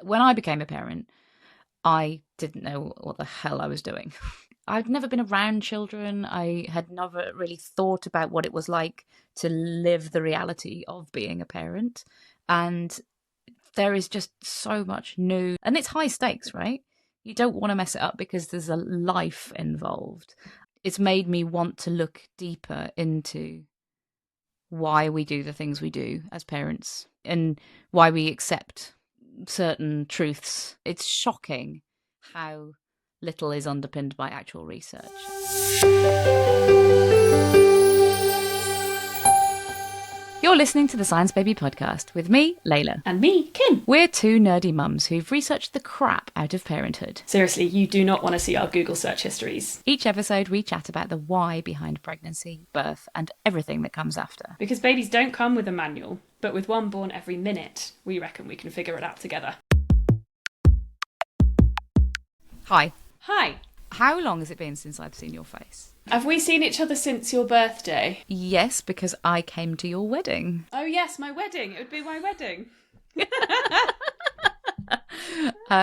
When I became a parent, I didn't know what the hell I was doing. I'd never been around children. I had never really thought about what it was like to live the reality of being a parent. And there is just so much new, and it's high stakes, right? You don't want to mess it up because there's a life involved. It's made me want to look deeper into why we do the things we do as parents and why we accept certain truths. It's shocking how little is underpinned by actual research. You're listening to the Science Baby podcast with me, Leila. And me, Kim. We're two nerdy mums who've researched the crap out of parenthood. Seriously, you do not want to see our Google search histories. Each episode, we chat about the why behind pregnancy, birth, and everything that comes after. Because babies don't come with a manual, but with one born every minute, we reckon we can figure it out together. Hi. Hi. How long has it been since I've seen your face? Have we seen each other since your birthday? Yes, because I came to your wedding. Oh yes, my wedding. It would be my wedding.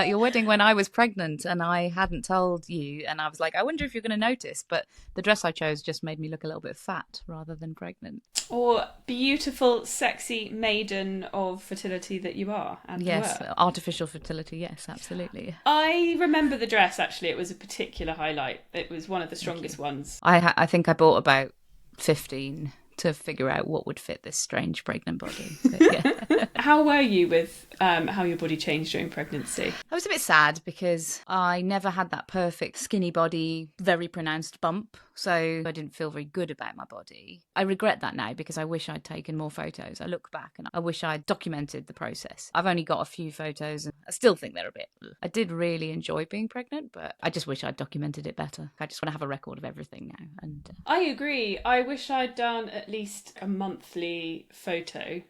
Your wedding when I was pregnant and I hadn't told you, and I was like, I wonder if you're going to notice, but the dress I chose just made me look a little bit fat rather than pregnant. Or beautiful, sexy maiden of fertility that you are. And yes, were. Artificial fertility, yes, absolutely. I remember the dress, actually. It was a particular highlight. It was one of the strongest ones. I think I bought about 15 to figure out what would fit this strange pregnant body. But, yeah. How were you with how your body changed during pregnancy? I was a bit sad because I never had that perfect skinny body, very pronounced bump, so I didn't feel very good about my body. I regret that now because I wish I'd taken more photos. I look back and I wish I'd documented the process. I've only got a few photos and I still think they're a bit... I did really enjoy being pregnant, but I just wish I'd documented it better. I just want to have a record of everything now. And I agree. I wish I'd done at least a monthly photo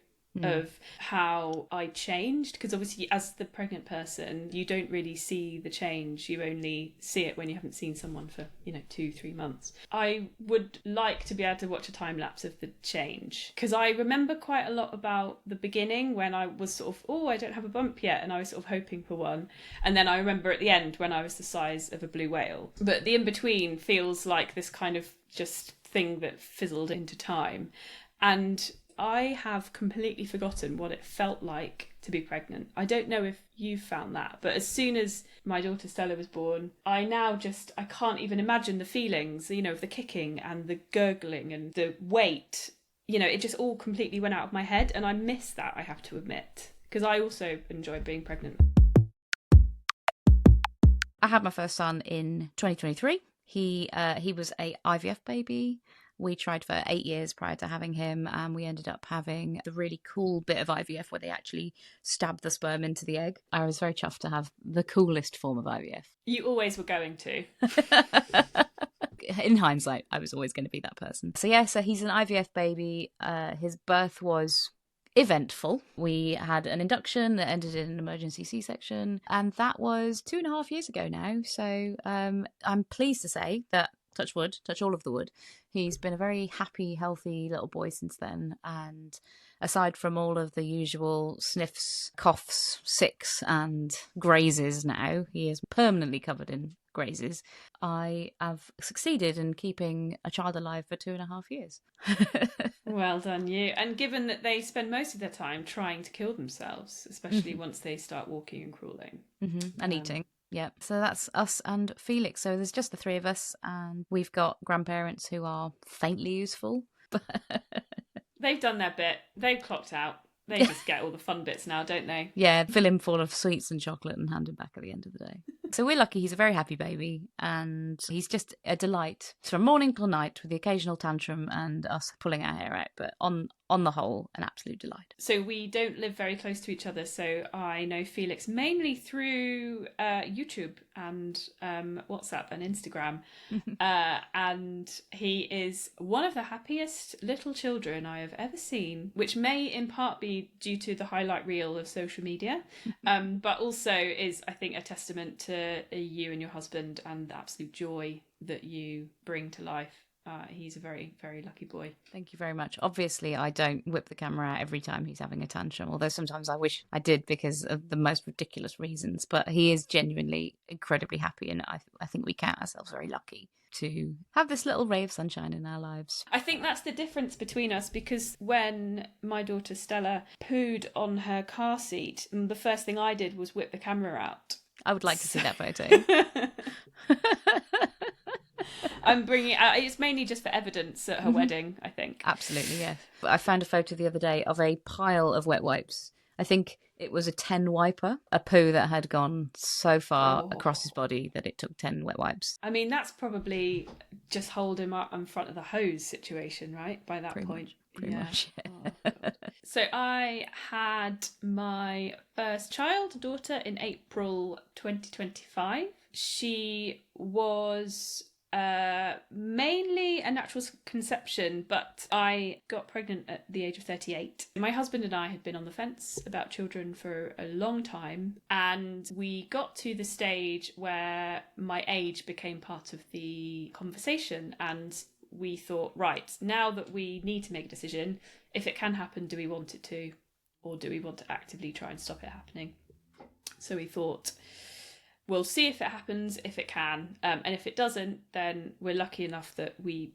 of how I changed, because obviously as the pregnant person you don't really see the change. You only see it when you haven't seen someone for 2-3 months. I would like to be able to watch a time lapse of the change, because I remember quite a lot about the beginning when I was sort of, I don't have a bump yet, and I was sort of hoping for one, and then I remember at the end when I was the size of a blue whale. But the in-between feels like this kind of just thing that fizzled into time, and I have completely forgotten what it felt like to be pregnant. I don't know if you found that, but as soon as my daughter Stella was born, I can't even imagine the feelings, of the kicking and the gurgling and the weight. It just all completely went out of my head, and I miss that, I have to admit, because I also enjoy being pregnant. I had my first son in 2023. He was a IVF baby. We tried for 8 years prior to having him, and we ended up having the really cool bit of IVF where they actually stabbed the sperm into the egg. I was very chuffed to have the coolest form of IVF. You always were going to. In hindsight, I was always going to be that person. So he's an IVF baby. His birth was eventful. We had an induction that ended in an emergency C-section, and that was 2.5 years ago now. So I'm pleased to say that, touch wood, touch all of the wood, he's been a very happy, healthy little boy since then. And aside from all of the usual sniffs, coughs, sicks and grazes now, he is permanently covered in grazes. I have succeeded in keeping a child alive for 2.5 years. Well done you. And given that they spend most of their time trying to kill themselves, especially once they start walking and crawling. And eating. Yeah, so that's us and Felix. So there's just the three of us, and we've got grandparents who are faintly useful. They've done their bit. They've clocked out. They just get all the fun bits now, don't they? Yeah, fill him full of sweets and chocolate and hand him back at the end of the day. So we're lucky. He's a very happy baby, and he's just a delight from morning till night, with the occasional tantrum and us pulling our hair out. But on the whole, an absolute delight. So we don't live very close to each other, so I know Felix mainly through YouTube and WhatsApp and Instagram. And he is one of the happiest little children I have ever seen, which may in part be due to the highlight reel of social media, but also is, I think, a testament to you and your husband and the absolute joy that you bring to life. he's a very, very lucky boy. Thank you very much. Obviously, I don't whip the camera out every time he's having a tantrum, although sometimes I wish I did because of the most ridiculous reasons. But he is genuinely incredibly happy, and I think we count ourselves very lucky to have this little ray of sunshine in our lives. I think that's the difference between us, because when my daughter Stella pooed on her car seat, the first thing I did was whip the camera out. I would like to see that photo. I'm bringing it out. It's mainly just for evidence at her wedding, I think. Absolutely, yes. I found a photo the other day of a pile of wet wipes. I think it was a 10 wiper, a poo that had gone so far across his body that it took 10 wet wipes. I mean, that's probably just hold him up in front of the hose situation, right? By that point. Pretty much. Oh, so I had my first child, daughter, in April 2025. She was mainly a natural conception, but I got pregnant at the age of 38. My husband and I had been on the fence about children for a long time, and we got to the stage where my age became part of the conversation, and we thought, right, now that we need to make a decision, if it can happen, do we want it to, or do we want to actively try and stop it happening? So we thought, we'll see if it happens, if it can. And if it doesn't, then we're lucky enough that we,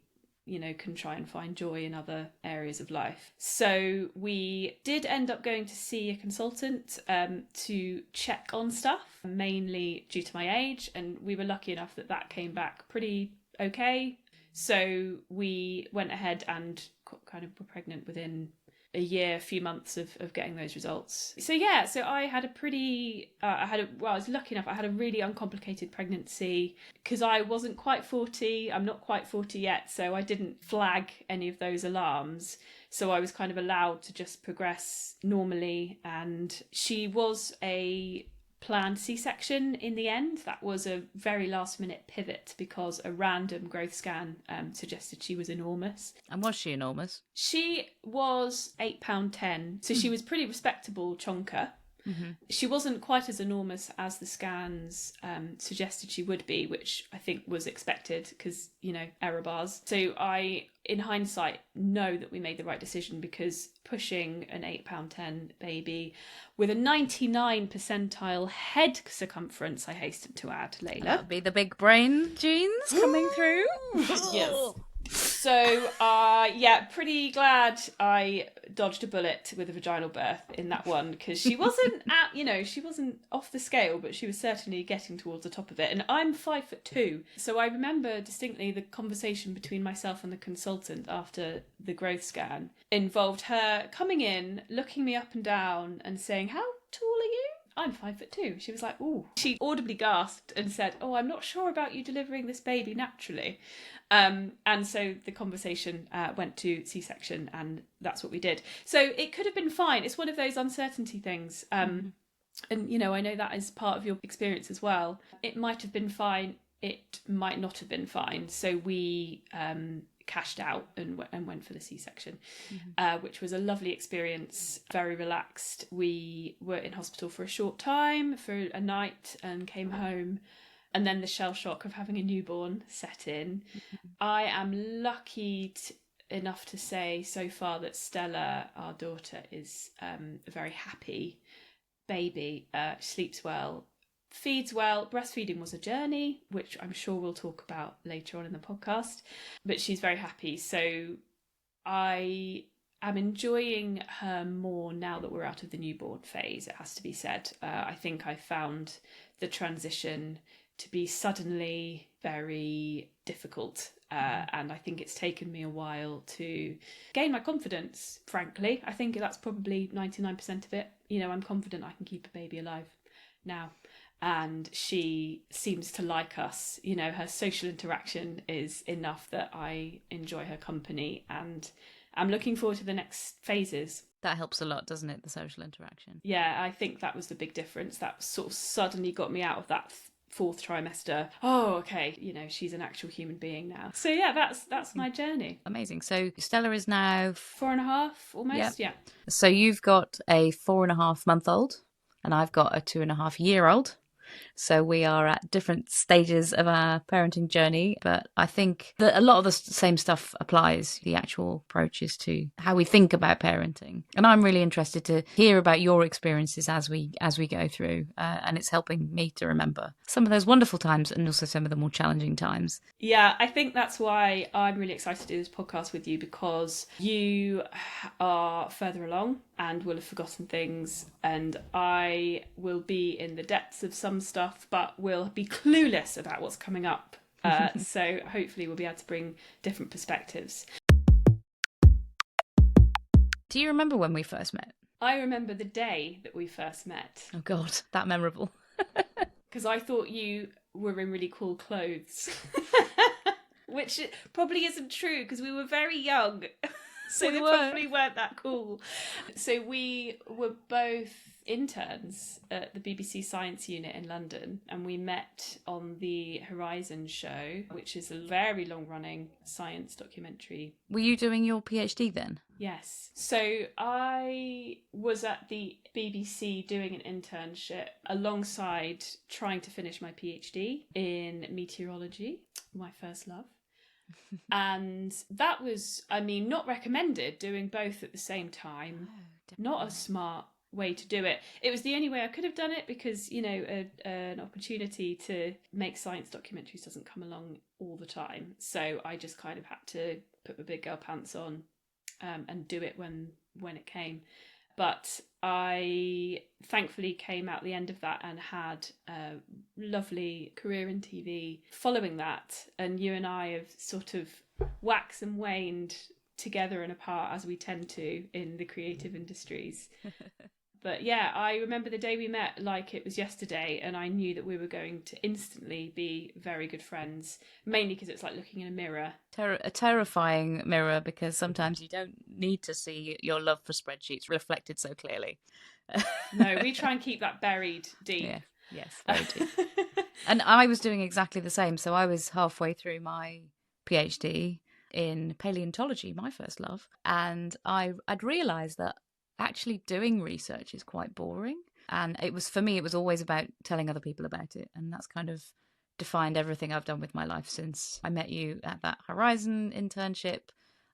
can try and find joy in other areas of life. So we did end up going to see a consultant to check on stuff, mainly due to my age. And we were lucky enough that came back pretty okay. So we went ahead and kind of were pregnant within a year, a few months of getting those results. So I had a pretty, I was lucky enough, I had a really uncomplicated pregnancy because I wasn't quite 40, I'm not quite 40 yet, so I didn't flag any of those alarms. So I was kind of allowed to just progress normally, and she was a planned C-section in the end. That was a very last minute pivot because a random growth scan suggested she was enormous. And was she enormous? She was £8.10, so she was pretty respectable chonker. Mm-hmm. She wasn't quite as enormous as the scans suggested she would be, which I think was expected because, error bars. So I, in hindsight, know that we made the right decision, because pushing an £8.10 baby with a 99 percentile head circumference, I hasten to add, Layla. That would be the big brain genes coming through. Yes. So, pretty glad I dodged a bullet with a vaginal birth in that one, because she wasn't she wasn't off the scale, but she was certainly getting towards the top of it. And I'm 5'2", so I remember distinctly the conversation between myself and the consultant after the growth scan involved her coming in, looking me up and down, and saying, "How tall are you?" I'm 5'2". She was like, "Ooh." She audibly gasped and said, "Oh, I'm not sure about you delivering this baby naturally." And so the conversation went to C-section, and that's what we did. So it could have been fine. It's one of those uncertainty things. And, I know that is part of your experience as well. It might have been fine. It might not have been fine. So we cashed out and went for the C-section, which was a lovely experience, very relaxed. We were in hospital for a short time, for a night, and came home. And then the shell shock of having a newborn set in. I am lucky enough to say so far that Stella, our daughter, is a very happy baby. Sleeps well, feeds well. Breastfeeding was a journey, which I'm sure we'll talk about later on in the podcast. But she's very happy. So I am enjoying her more now that we're out of the newborn phase, it has to be said. I think I found the transition to be suddenly very difficult. And I think it's taken me a while to gain my confidence, frankly. I think that's probably 99% of it. I'm confident I can keep a baby alive now. And she seems to like us. Her social interaction is enough that I enjoy her company, and I'm looking forward to the next phases. That helps a lot, doesn't it, the social interaction? Yeah, I think that was the big difference. That sort of suddenly got me out of that fourth trimester. Oh, okay, she's an actual human being now. So yeah, that's my journey. Amazing. So Stella is now 4.5 almost. Yeah. So you've got a 4.5-month-old, and I've got a 2.5-year-old. So we are at different stages of our parenting journey. But I think that a lot of the same stuff applies, the actual approaches to how we think about parenting. And I'm really interested to hear about your experiences as we go through. And it's helping me to remember some of those wonderful times and also some of the more challenging times. Yeah, I think that's why I'm really excited to do this podcast with you, because you are further along and will have forgotten things, and I will be in the depths of some stuff but will be clueless about what's coming up. So hopefully we'll be able to bring different perspectives. Do you remember when we first met? I remember the day that we first met. Oh God, that memorable. Because I thought you were in really cool clothes. Which probably isn't true because we were very young. So they probably weren't that cool. So we were both interns at the BBC Science Unit in London, and we met on the Horizon show, which is a very long-running science documentary. Were you doing your PhD then? Yes. So I was at the BBC doing an internship alongside trying to finish my PhD in meteorology, my first love. And that was, I mean, not recommended, doing both at the same time. Not a smart way to do it. It was the only way I could have done it because, you know, an opportunity to make science documentaries doesn't come along all the time. So I just kind of had to put my big girl pants on and do it when it came. But I thankfully came out the end of that and had a lovely career in TV following that. And you and I have sort of waxed and waned together and apart, as we tend to in the creative industries. But yeah, I remember the day we met like it was yesterday, and I knew that we were going to instantly be very good friends, mainly because it's like looking in a mirror. A terrifying mirror, because sometimes you don't need to see your love for spreadsheets reflected so clearly. No, we try and keep that buried deep. Yeah. Yes, very deep. And I was doing exactly the same. So I was halfway through my PhD in paleontology, my first love, and I'd realised that actually doing research is quite boring. And it was, for me, it was always about telling other people about it. And that's kind of defined everything I've done with my life since I met you at that Horizon internship.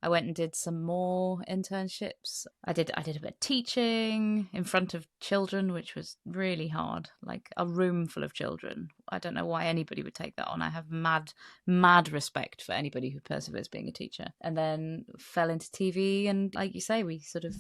I went and did some more internships. I did a bit of teaching in front of children, which was really hard, like a room full of children. I don't know why anybody would take that on. I have mad respect for anybody who perseveres being a teacher. And then fell into TV, and like you say, we sort of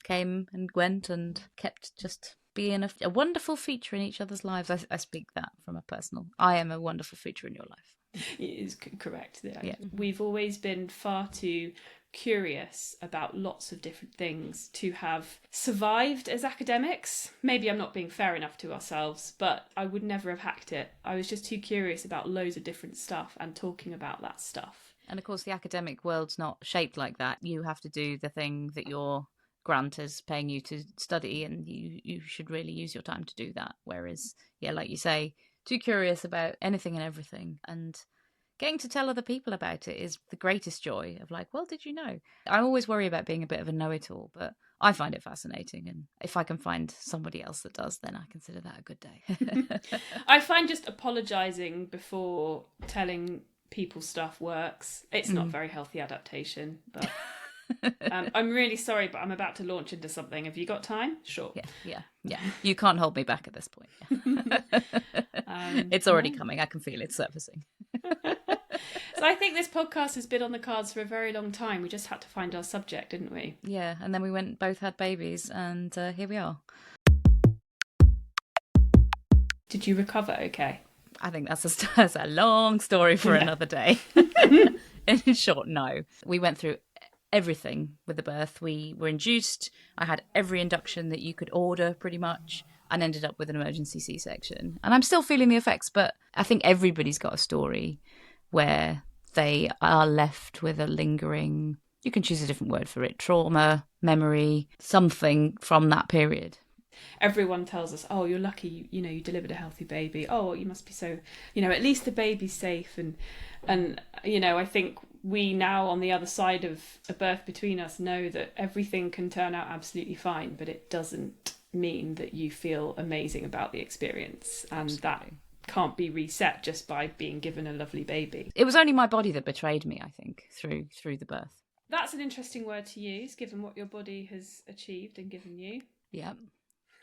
came and went and kept just being a wonderful feature in each other's lives. I speak that from a personal. I am a wonderful feature in your life. It is correct. Yeah. We've always been far too curious about lots of different things to have survived as academics. Maybe I'm not being fair enough to ourselves, but I would never have hacked it. I was just too curious about loads of different stuff and talking about that stuff. And of course, the academic world's not shaped like that. You have to do the thing that your grant is paying you to study, and you should really use your time to do that. Whereas, yeah, like you say, too curious about anything and everything, and getting to tell other people about it is the greatest joy of like, well, did you know? I always worry about being a bit of a know-it-all, but I find it fascinating, and if I can find somebody else that does, then I consider that a good day. I find just apologising before telling people stuff works. It's not very healthy adaptation, but I'm really sorry, but I'm about to launch into something. Have you got time? Sure. Yeah. You can't hold me back at this point. It's already coming. I can feel it surfacing. So I think this podcast has been on the cards for a very long time. We just had to find our subject, didn't we? Yeah, and then we both had babies, and here we are. Did you recover okay? I think that's a long story for another day. In short, no. We went through everything with the birth. We were induced. I had every induction that you could order pretty much, and ended up with an emergency C-section. And I'm still feeling the effects, but I think everybody's got a story where they are left with a lingering, you can choose a different word for it, trauma, memory, something from that period. Everyone tells us, oh, you're lucky, you delivered a healthy baby. Oh, you must be so, at least the baby's safe. And I think we now, on the other side of a birth between us, know that everything can turn out absolutely fine, but it doesn't mean that you feel amazing about the experience, and that Absolutely. can't be reset just by being given a lovely baby. It was only my body that betrayed me, I think, through the birth. That's an interesting word to use, given what your body has achieved and given you. Yeah.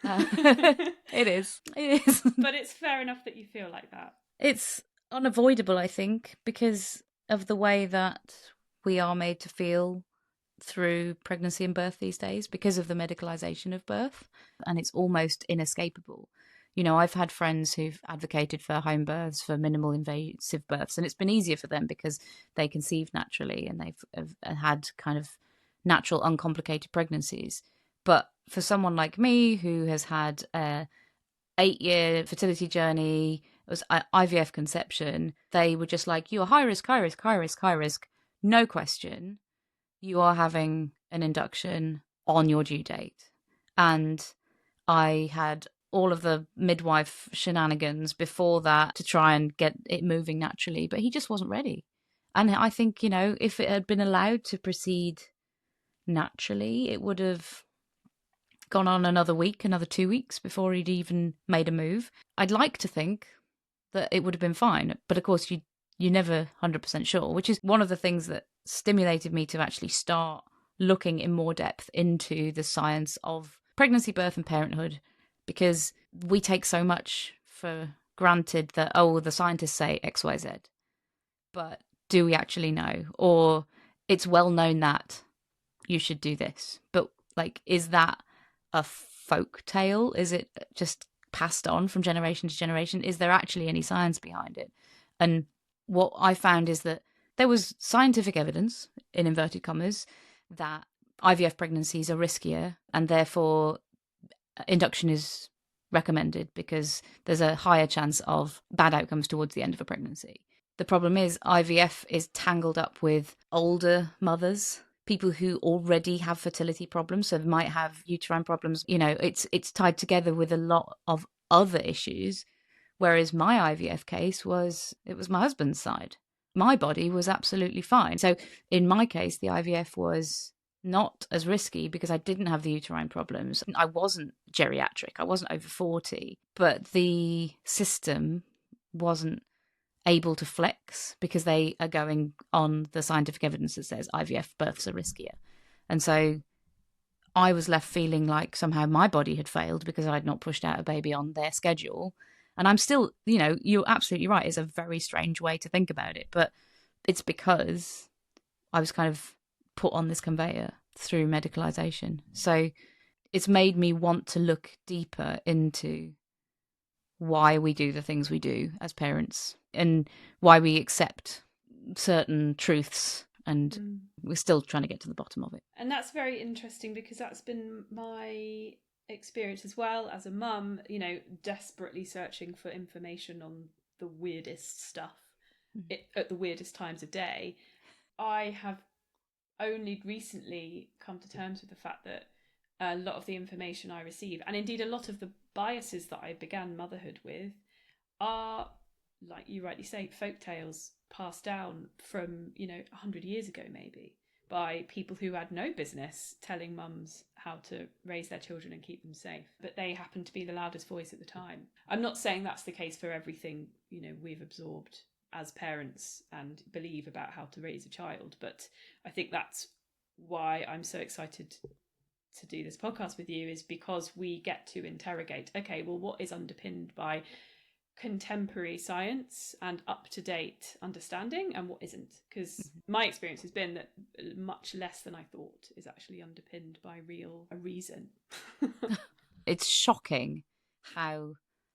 It is. It is. But it's fair enough that you feel like that. It's unavoidable, I think, because of the way that we are made to feel through pregnancy and birth these days, because of the medicalization of birth, and it's almost inescapable. You know, I've had friends who've advocated for home births, for minimal invasive births, and it's been easier for them because they conceive naturally and they've have had kind of natural, uncomplicated pregnancies. But for someone like me who has had a 8-year fertility journey, it was IVF conception, they were just like, you are high risk, high risk, high risk, high risk, no question. You are having an induction on your due date. And I had all of the midwife shenanigans before that to try and get it moving naturally, but he just wasn't ready. And I think, you know, if it had been allowed to proceed naturally, it would have gone on another week, another 2 weeks before he'd even made a move. I'd like to think that it would have been fine, but of course you're never 100% sure, which is one of the things that stimulated me to actually start looking in more depth into the science of pregnancy, birth, and parenthood, because we take so much for granted that, oh, the scientists say XYZ, but do we actually know? Or it's well known that you should do this, but like, is that a folk tale? Is it just passed on from generation to generation? Is there actually any science behind it? And what I found is that there was scientific evidence, in inverted commas, that IVF pregnancies are riskier and therefore induction is recommended because there's a higher chance of bad outcomes towards the end of a pregnancy. The problem is IVF is tangled up with older mothers, people who already have fertility problems, so they might have uterine problems. You know, it's tied together with a lot of other issues. Whereas my IVF case was my husband's side. My body was absolutely fine. So in my case, the IVF was not as risky because I didn't have the uterine problems. I wasn't geriatric. I wasn't over 40, but the system wasn't able to flex because they are going on the scientific evidence that says IVF births are riskier. And so I was left feeling like somehow my body had failed because I'd not pushed out a baby on their schedule. And I'm still, you know, you're absolutely right. It's a very strange way to think about it, but it's because I was kind of put on this conveyor through medicalization. So it's made me want to look deeper into why we do the things we do as parents and why we accept certain truths, and we're still trying to get to the bottom of it. And that's very interesting because that's been my experience as well as a mum, you know, desperately searching for information on the weirdest stuff at the weirdest times of day. I have only recently come to terms with the fact that a lot of the information I receive, and indeed a lot of the biases that I began motherhood with, are, like you rightly say, folk tales passed down from, you know, 100 years ago maybe, by people who had no business telling mums how to raise their children and keep them safe, but they happened to be the loudest voice at the time. I'm not saying that's the case for everything, you know, we've absorbed as parents and believe about how to raise a child, but I think that's why I'm so excited to do this podcast with you, is because we get to interrogate, okay, well, what is underpinned by contemporary science and up-to-date understanding and what isn't, because my experience has been that much less than I thought is actually underpinned by a reason. It's shocking how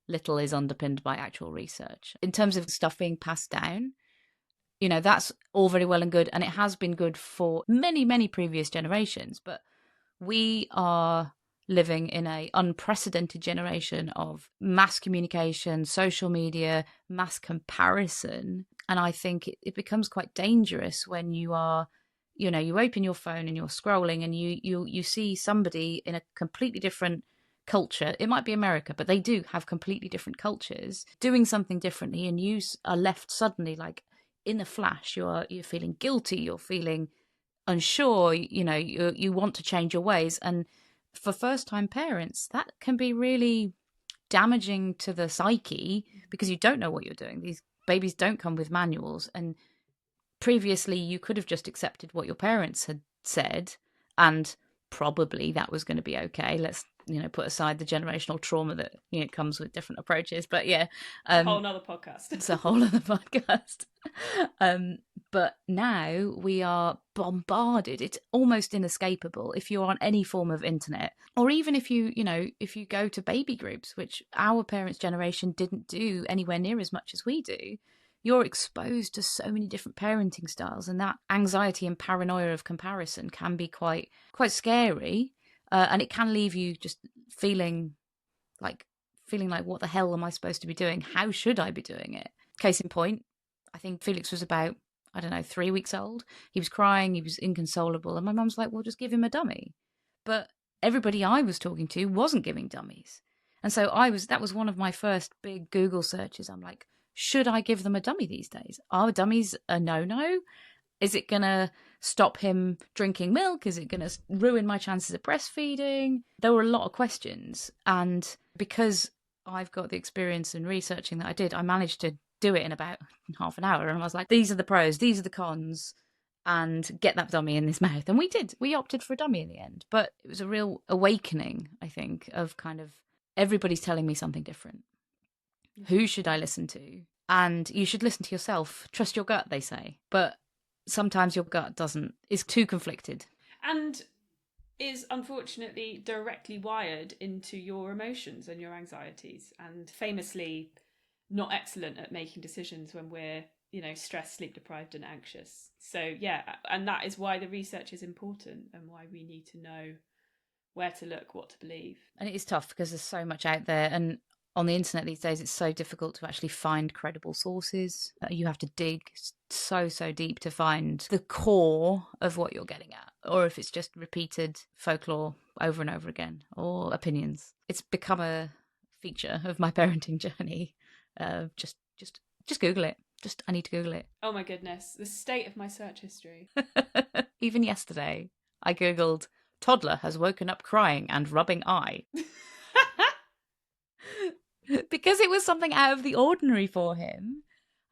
little is underpinned by actual research in terms of stuff being passed down. You know, that's all very well and good, and it has been good for many previous generations, but we are living in an unprecedented generation of mass communication, social media, mass comparison. And I think it becomes quite dangerous when you are, you know, you open your phone and you're scrolling and you see somebody in a completely different culture. It might be America, but they do have completely different cultures doing something differently, and you are left suddenly like in a flash. You're feeling guilty, you're feeling unsure, you know, you want to change your ways, and for first-time parents, that can be really damaging to the psyche because you don't know what you're doing. These babies don't come with manuals, and previously you could have just accepted what your parents had said, and probably that was going to be okay. Let's put aside the generational trauma that comes with different approaches. But yeah, a whole nother podcast. It's a whole other podcast. But now we are bombarded. It's almost inescapable if you're on any form of internet, or even if you go to baby groups, which our parents' generation didn't do anywhere near as much as we do. You're exposed to so many different parenting styles, and that anxiety and paranoia of comparison can be quite scary, and it can leave you just feeling like what the hell am I supposed to be doing? How should I be doing it? Case in point, I think Felix was about, I don't know, 3 weeks old. He was crying, he was inconsolable, and my mum's like, well, just give him a dummy. But everybody I was talking to wasn't giving dummies. And so that was one of my first big Google searches. I'm like, should I give them a dummy these days? Are dummies a no-no? Is it going to stop him drinking milk? Is it going to ruin my chances of breastfeeding? There were a lot of questions. And because I've got the experience in researching that I did, I managed to do it in about half an hour. And I was like, these are the pros, these are the cons, and get that dummy in his mouth. And we did. We opted for a dummy in the end. But it was a real awakening, I think, of kind of everybody's telling me something different. Who should I listen to? And you should listen to yourself. Trust your gut, they say. But sometimes your gut is too conflicted. And is unfortunately directly wired into your emotions and your anxieties, and famously not excellent at making decisions when we're, stressed, sleep deprived and anxious. So yeah, and that is why the research is important and why we need to know where to look, what to believe. And it is tough because there's so much out there, and on the internet these days, it's so difficult to actually find credible sources. You have to dig so deep to find the core of what you're getting at, or if it's just repeated folklore over and over again, or opinions. It's become a feature of my parenting journey. Just Google it. I need to Google it. Oh my goodness, the state of my search history. Even yesterday, I Googled toddler has woken up crying and rubbing eye. Because it was something out of the ordinary for him.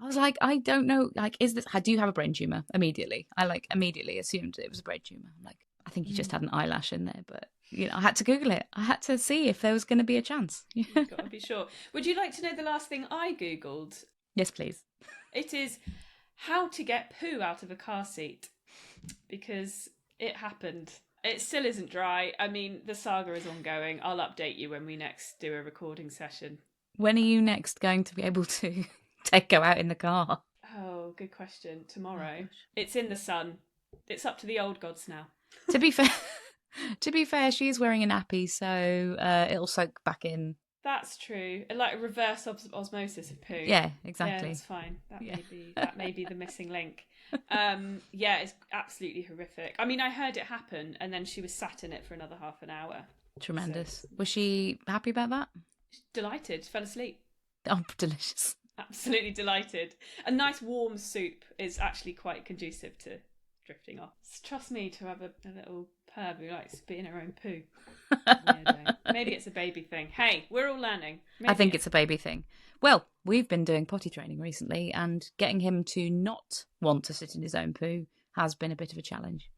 I was like, I don't know, do you have a brain tumour? Immediately. I immediately assumed it was a brain tumour. I'm like, I think he just had an eyelash in there, but I had to Google it. I had to see if there was going to be a chance. You've got to be sure. Would you like to know the last thing I Googled? Yes, please. It is how to get poo out of a car seat, because it happened. It still isn't dry. I mean, the saga is ongoing. I'll update you when we next do a recording session. When are you next going to be able to go out in the car? Oh, good question. Tomorrow. It's in the sun. It's up to the old gods now. To be fair, she is wearing a nappy, so it'll soak back in. That's true. Like a reverse osmosis of poo. Yeah, exactly. Yeah, that's fine. That may be the missing link. Yeah, it's absolutely horrific. I mean, I heard it happen, and then she was sat in it for another half an hour. Tremendous. So, was she happy about that? Delighted. Fell asleep. Oh, delicious. Absolutely delighted. A nice warm soup is actually quite conducive to drifting off. Trust me to have a little perv who likes spitting her own poo. Maybe it's a baby thing. Hey, we're all learning. Maybe I think it's a baby thing. Well, we've been doing potty training recently, and getting him to not want to sit in his own poo has been a bit of a challenge.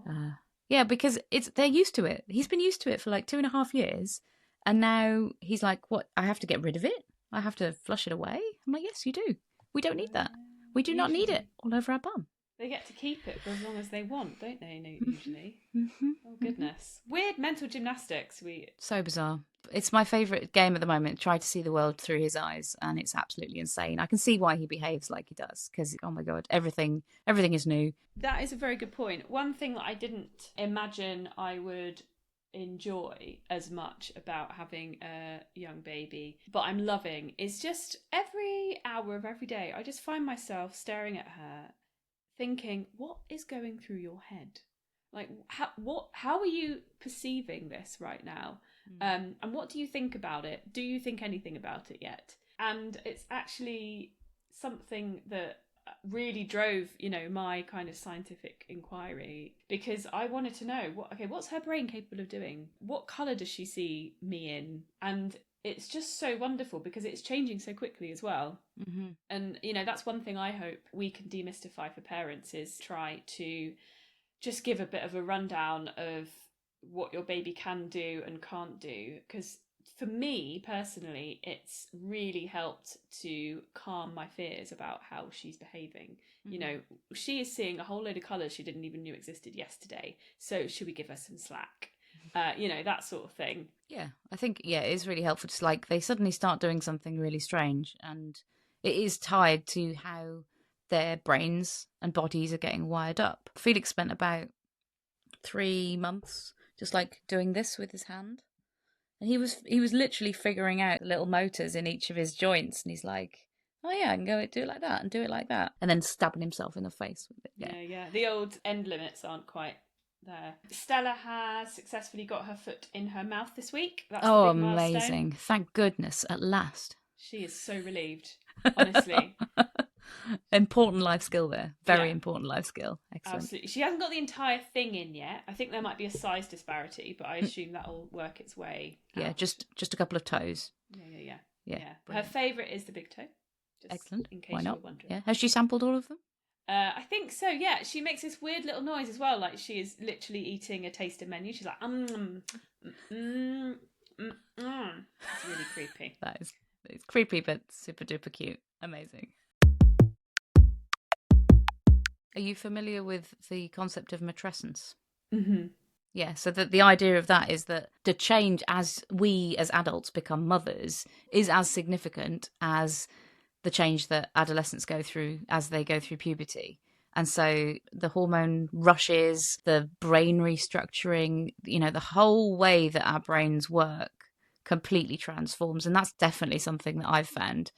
Oh. Yeah, because they're used to it. He's been used to it for 2.5 years, and now he's like, what, I have to get rid of it? I have to flush it away? I'm like, yes, you do. We don't need that. We do not need it all over our bum. They get to keep it for as long as they want, don't they, usually? Mm-hmm. Oh, goodness. Weird mental gymnastics. So bizarre. It's my favourite game at the moment, try to see the world through his eyes, and it's absolutely insane. I can see why he behaves like he does, because, oh my God, everything is new. That is a very good point. One thing that I didn't imagine I would enjoy as much about having a young baby, but I'm loving, is just every hour of every day, I just find myself staring at her thinking, what is going through your head? How are you perceiving this right now? And what do you think about it? Do you think anything about it yet? And it's actually something that really drove, my kind of scientific inquiry, because I wanted to know what's her brain capable of doing? What color does she see me in? And it's just so wonderful because it's changing so quickly as well. Mm-hmm. And that's one thing I hope we can demystify for parents, is try to just give a bit of a rundown of what your baby can do and can't do, because for me personally it's really helped to calm my fears about how she's behaving. Mm-hmm. She is seeing a whole load of colours she didn't even knew existed yesterday, so should we give her some slack? That sort of thing. Yeah, I think it is really helpful. Just like they suddenly start doing something really strange, and it is tied to how their brains and bodies are getting wired up. Felix spent about 3 months just like doing this with his hand, and he was literally figuring out the little motors in each of his joints, and he's like, "Oh yeah, I can go do it like that and do it like that," and then stabbing himself in the face with it. Yeah. Yeah. The old end limits aren't quite there. Stella has successfully got her foot in her mouth this week. That's the Oh, big milestone. amazing! Thank goodness, at last. She is so relieved, honestly. Important life skill there. Very Yeah, important life skill. Excellent. absolutely. She hasn't got the entire thing in yet. I think there might be a size disparity, but I assume that'll work its way Yeah, out. just a couple of toes. Yeah. Yeah, Her favourite is the big toe. Just excellent. in case Why you not? were wondering. Yeah, has she sampled all of them? I think so. Yeah, she makes this weird little noise as well, like she is literally eating a taster menu. She's like It's really creepy. That is, it's creepy but super duper cute. Amazing. Are you familiar with the concept of matrescence? Mm-hmm. Yeah, so the idea of that is that the change as we as adults become mothers is as significant as the change that adolescents go through as they go through puberty. And so the hormone rushes, the brain restructuring, the whole way that our brains work completely transforms. And that's definitely something that I've found.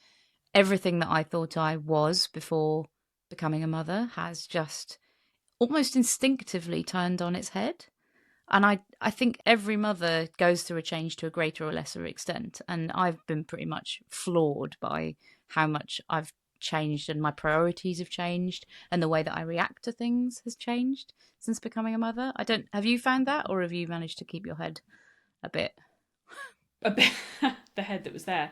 Everything that I thought I was before becoming a mother has just almost instinctively turned on its head. And I think every mother goes through a change to a greater or lesser extent. And I've been pretty much floored by how much I've changed and my priorities have changed and the way that I react to things has changed since becoming a mother. I don't, have you found that, or have you managed to keep your head a bit? A bit the head that was there.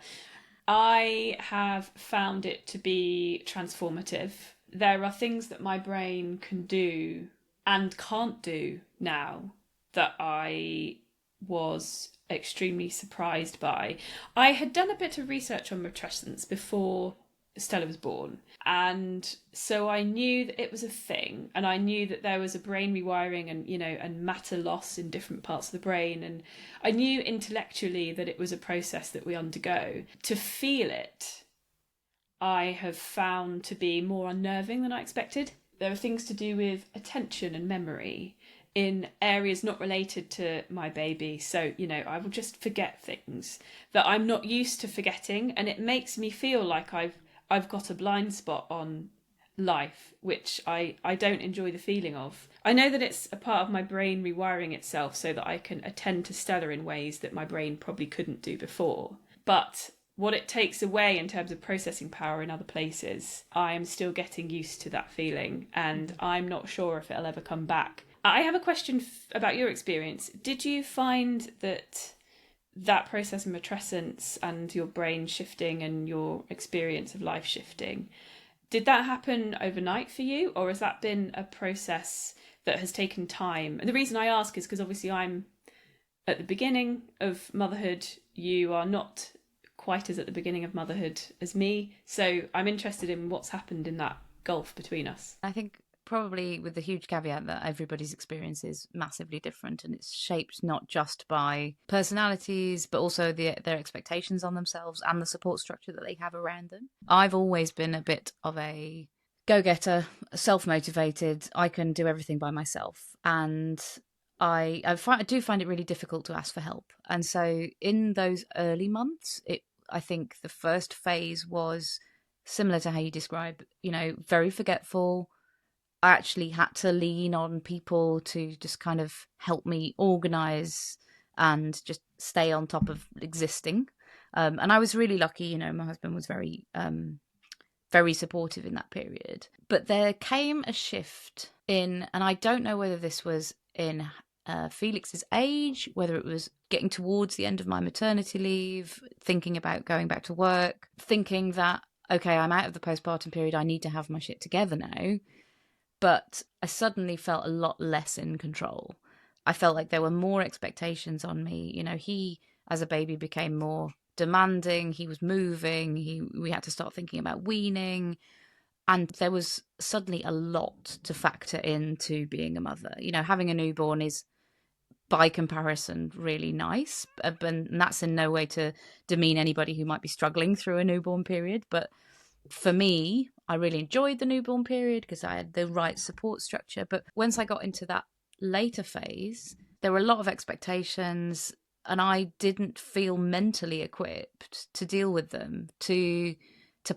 I have found it to be transformative. There are things that my brain can do and can't do now that I was extremely surprised by. I had done a bit of research on matrescence before Stella was born, and so I knew that it was a thing, and I knew that there was a brain rewiring and matter loss in different parts of the brain, and I knew intellectually that it was a process that we undergo. To feel it, I have found to be more unnerving than I expected. There are things to do with attention and memory in areas not related to my baby. So, I will just forget things that I'm not used to forgetting, and it makes me feel like I've got a blind spot on life, which I don't enjoy the feeling of. I know that it's a part of my brain rewiring itself so that I can attend to Stella in ways that my brain probably couldn't do before. But what it takes away in terms of processing power in other places, I am still getting used to that feeling, and I'm not sure if it'll ever come back. I have a question about your experience. Did you find that process of matrescence and your brain shifting and your experience of life shifting, did that happen overnight for you, or has that been a process that has taken time? And the reason I ask is because obviously I'm at the beginning of motherhood. You are not quite as at the beginning of motherhood as me, so I'm interested in what's happened in that gulf between us. I think probably with the huge caveat that everybody's experience is massively different, and it's shaped not just by personalities but also their expectations on themselves and the support structure that they have around them. I've always been a bit of a go-getter, self-motivated. I can do everything by myself, and I do find it really difficult to ask for help. And so in those early months, I think the first phase was similar to how you describe, very forgetful. I actually had to lean on people to just kind of help me organize and just stay on top of existing. And I was really lucky, my husband was very very supportive in that period. But there came a shift in, and I don't know whether this was in Felix's age, whether it was getting towards the end of my maternity leave, thinking about going back to work, thinking that, okay, I'm out of the postpartum period, I need to have my shit together now. But I suddenly felt a lot less in control. I felt like there were more expectations on me. You know, he, as a baby, became more demanding. He was moving. We had to start thinking about weaning. And there was suddenly a lot to factor into being a mother. You know, having a newborn is, by comparison, really nice. And that's in no way to demean anybody who might be struggling through a newborn period. But for me, I really enjoyed the newborn period because I had the right support structure. But once I got into that later phase, there were a lot of expectations, and I didn't feel mentally equipped to deal with them, to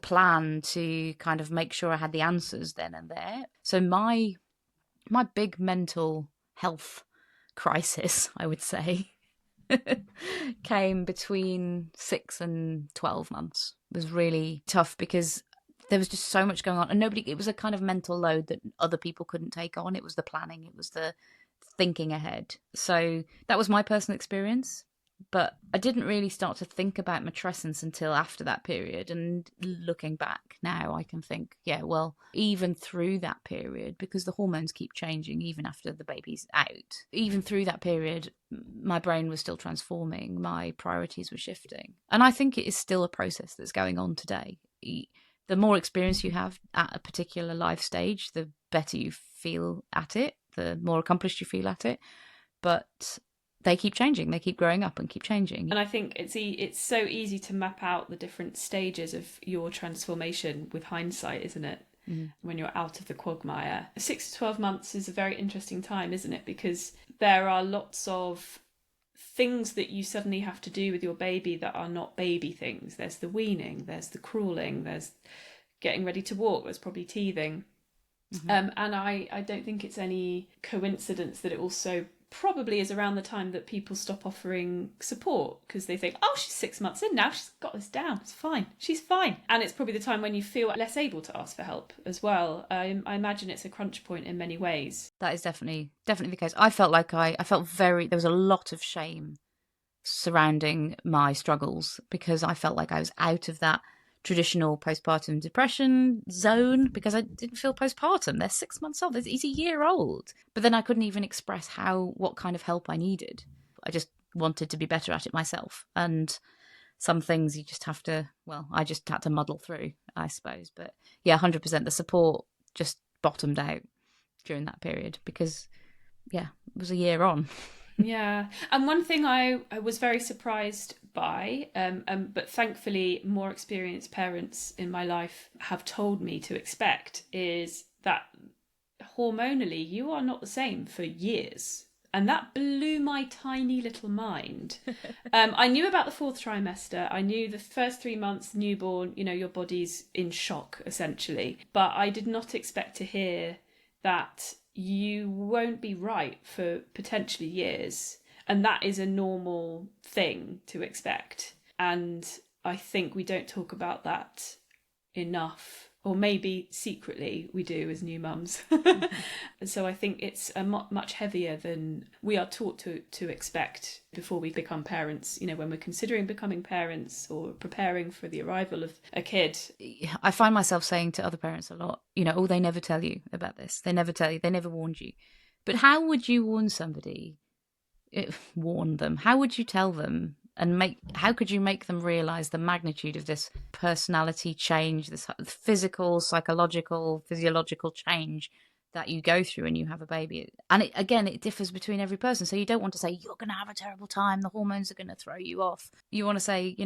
plan, to kind of make sure I had the answers then and there. So my big mental health crisis, I would say, came between 6 and 12 months. It was really tough because there was just so much going on, and it was a kind of mental load that other people couldn't take on. It was the planning, it was the thinking ahead. So that was my personal experience. But I didn't really start to think about matrescence until after that period. And looking back now, I can think, yeah, well, even through that period, because the hormones keep changing even after the baby's out, even through that period, my brain was still transforming, my priorities were shifting. And I think it is still a process that's going on today. The more experience you have at a particular life stage, the better you feel at it, the more accomplished you feel at it. But they keep changing, they keep growing up and keep changing. And I think it's so easy to map out the different stages of your transformation with hindsight, isn't it? When you're out of the quagmire. 6 to 12 months is a very interesting time, isn't it? Because there are lots of things that you suddenly have to do with your baby that are not baby things. There's the weaning, there's the crawling, there's getting ready to walk, there's probably teething. And I don't think it's any coincidence that it also probably is around the time that people stop offering support because they think, oh, she's 6 months in now, she's got this down, it's fine, she's fine. And it's probably the time when you feel less able to ask for help as well. I imagine it's a crunch point in many ways. That is definitely the case. I felt like I felt there was a lot of shame surrounding my struggles because I felt like I was out of that traditional postpartum depression zone because I didn't feel postpartum. They're 6 months old. He's a year old. But then I couldn't even express what kind of help I needed. I just wanted to be better at it myself. And some things you just have to, well, I just had to muddle through, I suppose. But yeah, 100%. The support just bottomed out during that period because, yeah, it was a year on. Yeah. And one thing I was very surprised by, but thankfully more experienced parents in my life have told me to expect, is that hormonally you are not the same for years. And that blew my tiny little mind. I knew about the 4th trimester. I knew the first 3 months, newborn, your body's in shock, essentially. But I did not expect to hear that you won't be right for potentially years. And that is a normal thing to expect. And I think we don't talk about that enough. Or maybe secretly we do as new mums. So I think it's a much heavier than we are taught to expect before we become parents. When we're considering becoming parents or preparing for the arrival of a kid. I find myself saying to other parents a lot, oh, they never tell you about this. They never tell you. They never warned you. But how would you warn somebody? Warn them. How would you tell them? And how could you make them realise the magnitude of this personality change, this physical, psychological, physiological change that you go through when you have a baby? And it differs between every person. So you don't want to say, you're going to have a terrible time, the hormones are going to throw you off. You want to say,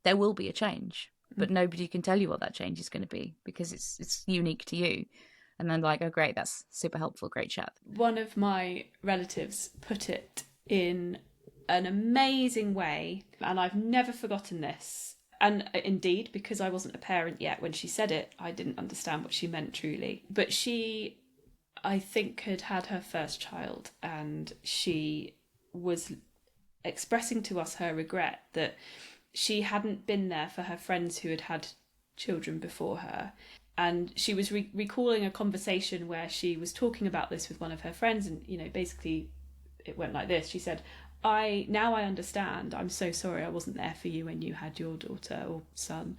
there will be a change, but nobody can tell you what that change is going to be because it's unique to you. And then like, oh, great, that's super helpful, great chat. One of my relatives put it in an amazing way, and I've never forgotten this. And indeed, because I wasn't a parent yet when she said it, I didn't understand what she meant truly. But she, I think, had had her first child, and she was expressing to us her regret that she hadn't been there for her friends who had had children before her. And she was recalling a conversation where she was talking about this with one of her friends, and basically it went like this. She said, I understand. I'm so sorry I wasn't there for you when you had your daughter or son.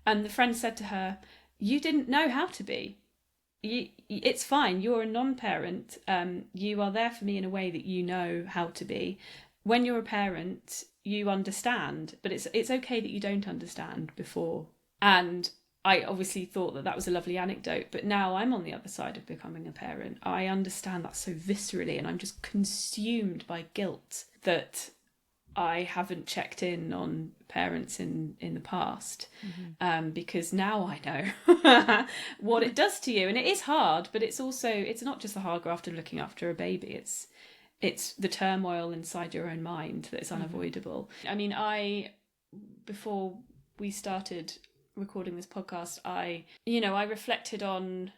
And the friend said to her, you didn't know how to be. It's fine. You're a non-parent. You are there for me in a way that you know how to be. When you're a parent, you understand, but it's okay that you don't understand before. And I obviously thought that was a lovely anecdote, but now I'm on the other side of becoming a parent. I understand that so viscerally, and I'm just consumed by guilt that I haven't checked in on parents in the past, because now I know what it does to you. And it is hard, but it's not just the hard graft of looking after a baby. It's the turmoil inside your own mind that's unavoidable. I mean, before we started recording this podcast, I reflected on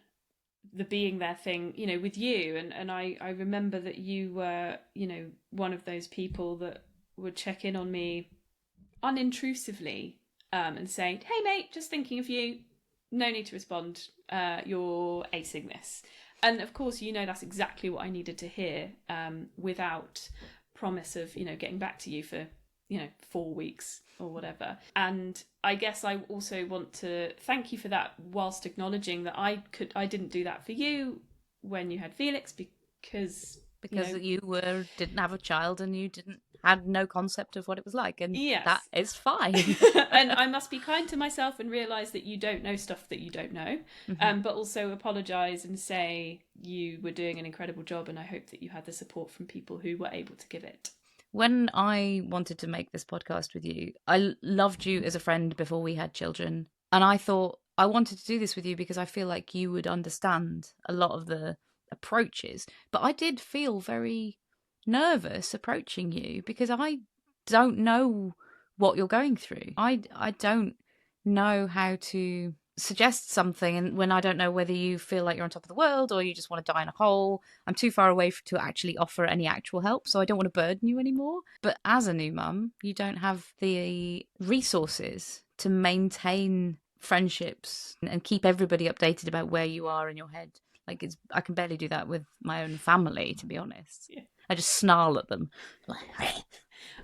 the being there thing, with you, and I remember that you were, one of those people that would check in on me unintrusively, and saying, hey mate, just thinking of you, no need to respond, you're acing this. And of course, that's exactly what I needed to hear, without promise of getting back to you for 4 weeks or whatever. And I guess I also want to thank you for that, whilst acknowledging that I didn't do that for you when you had Felix, because you didn't have a child and you had no concept of what it was like, and yes, that is fine. And I must be kind to myself and realise that you don't know stuff that you don't know, but also apologise and say you were doing an incredible job, and I hope that you had the support from people who were able to give it. When I wanted to make this podcast with you, I loved you as a friend before we had children, and I thought I wanted to do this with you because I feel like you would understand a lot of the approaches. But I did feel very nervous approaching you because I don't know what you're going through. I don't know how to suggest something, and when I don't know whether you feel like you're on top of the world or you just want to die in a hole. I'm too far away to actually offer any actual help, so I don't want to burden you anymore. But as a new mum, you don't have the resources to maintain friendships and keep everybody updated about where you are in your head. Like, I can barely do that with my own family, to be honest. Yeah. I just snarl at them.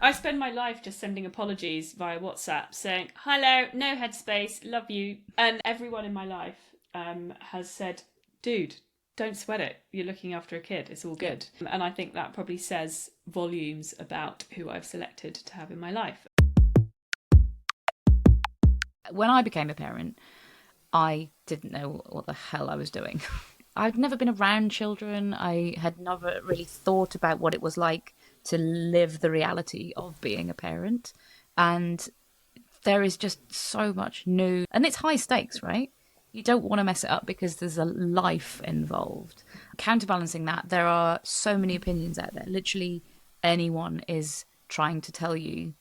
I spend my life just sending apologies via WhatsApp saying, hello, no headspace, love you. And everyone in my life has said, dude, don't sweat it. You're looking after a kid. It's all good. And I think that probably says volumes about who I've selected to have in my life. When I became a parent, I didn't know what the hell I was doing. I'd never been around children. I had never really thought about what it was like to live the reality of being a parent. And there is just so much new, and it's high stakes, right? You don't want to mess it up because there's a life involved. Counterbalancing that, there are so many opinions out there. Literally anyone is trying to tell you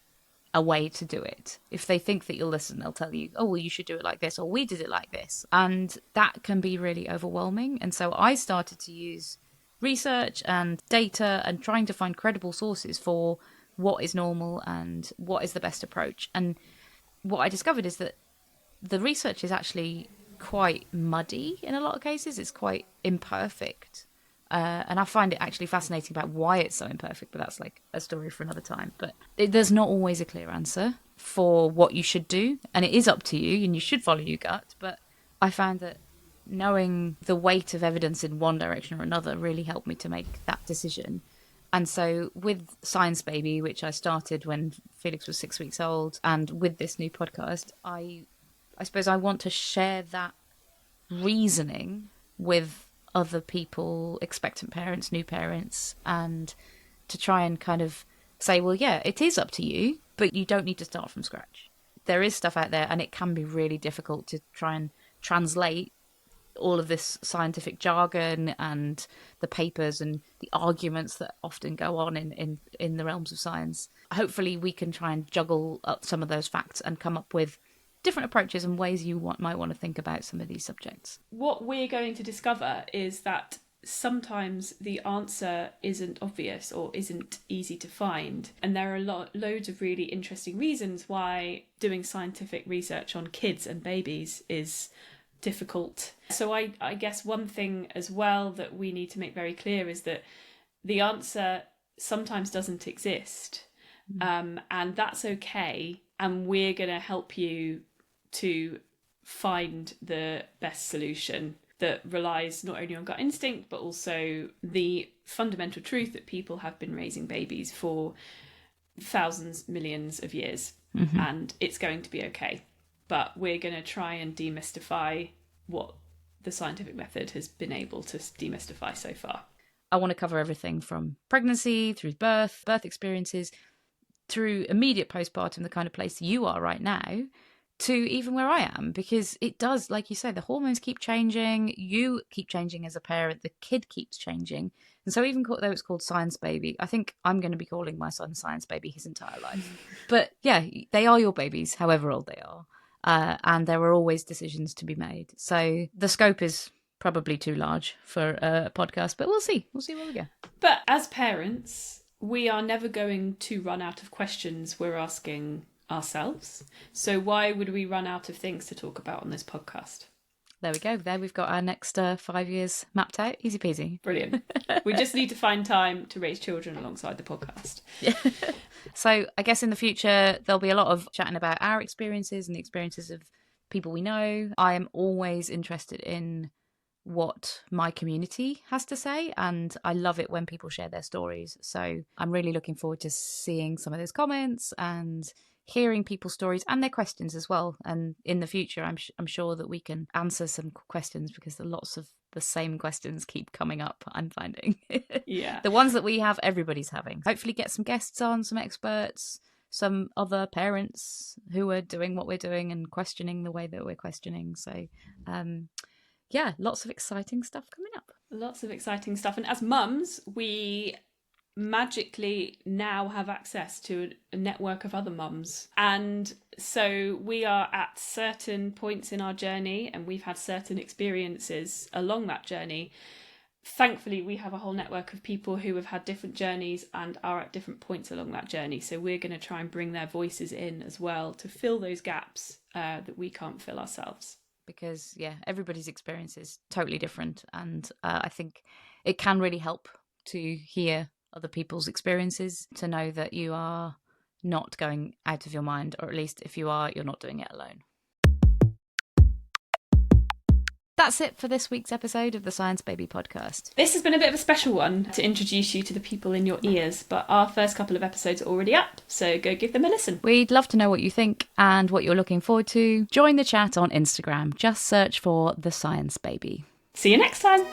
a way to do it. If they think that you'll listen, they'll tell you, oh, well, you should do it like this, or we did it like this. And that can be really overwhelming. And so I started to use research and data and trying to find credible sources for what is normal and what is the best approach. And what I discovered is that the research is actually quite muddy in a lot of cases. It's quite imperfect. And I find it actually fascinating about why it's so imperfect, but that's like a story for another time. But there's not always a clear answer for what you should do, and it is up to you, and you should follow your gut. But I found that knowing the weight of evidence in one direction or another really helped me to make that decision. And so with Science Baby, which I started when Felix was 6 weeks old, and with this new podcast, I suppose I want to share that reasoning with other people, expectant parents, new parents, and to try and kind of say, well, yeah, it is up to you, but you don't need to start from scratch. There is stuff out there, and it can be really difficult to try and translate all of this scientific jargon and the papers and the arguments that often go on in the realms of science. Hopefully we can try and juggle up some of those facts and come up with different approaches and ways you might want to think about some of these subjects. What we're going to discover is that sometimes the answer isn't obvious or isn't easy to find. And there are loads of really interesting reasons why doing scientific research on kids and babies is difficult. So I guess one thing as well that we need to make very clear is that the answer sometimes doesn't exist. And that's okay. And we're going to help you to find the best solution that relies not only on gut instinct, but also the fundamental truth that people have been raising babies for thousands, millions of years. And it's going to be okay. But we're going to try and demystify what the scientific method has been able to demystify so far. I want to cover everything from pregnancy through birth experiences, through immediate postpartum, the kind of place you are right now, to even where I am, because it does, like you say, the hormones keep changing, you keep changing as a parent, the kid keeps changing. And so even though it's called Science Baby, I think I'm going to be calling my son Science Baby his entire life. But yeah, they are your babies, however old they are. And there are always decisions to be made. So the scope is probably too large for a podcast, but we'll see. We'll see where we go. But as parents, we are never going to run out of questions we're asking ourselves. So why would we run out of things to talk about on this podcast? There we go. There we've got our next 5 years mapped out. Easy peasy. Brilliant. We just need to find time to raise children alongside the podcast. Yeah. So I guess in the future, there'll be a lot of chatting about our experiences and the experiences of people we know. I am always interested in what my community has to say, and I love it when people share their stories. So I'm really looking forward to seeing some of those comments and hearing people's stories and their questions as well. And in the future, I'm sure that we can answer some questions, because lots of the same questions keep coming up, I'm finding. Yeah. The ones that we have, everybody's having. Hopefully get some guests on, some experts, some other parents who are doing what we're doing and questioning the way that we're questioning. So yeah, lots of exciting stuff coming up. Lots of exciting stuff. And as mums, we magically now have access to a network of other mums. And so we are at certain points in our journey, and we've had certain experiences along that journey. Thankfully, we have a whole network of people who have had different journeys and are at different points along that journey. So we're going to try and bring their voices in as well to fill those gaps that we can't fill ourselves. Because, yeah, everybody's experience is totally different. And I think it can really help to hear other people's experiences, to know that you are not going out of your mind, or at least if you are, you're not doing it alone. That's it for this week's episode of the Science Baby podcast. This has been a bit of a special one to introduce you to the people in your ears, but our first couple of episodes are already up, so go give them a listen. We'd love to know what you think and what you're looking forward to. Join the chat on Instagram. Just search for The Science Baby. See you next time.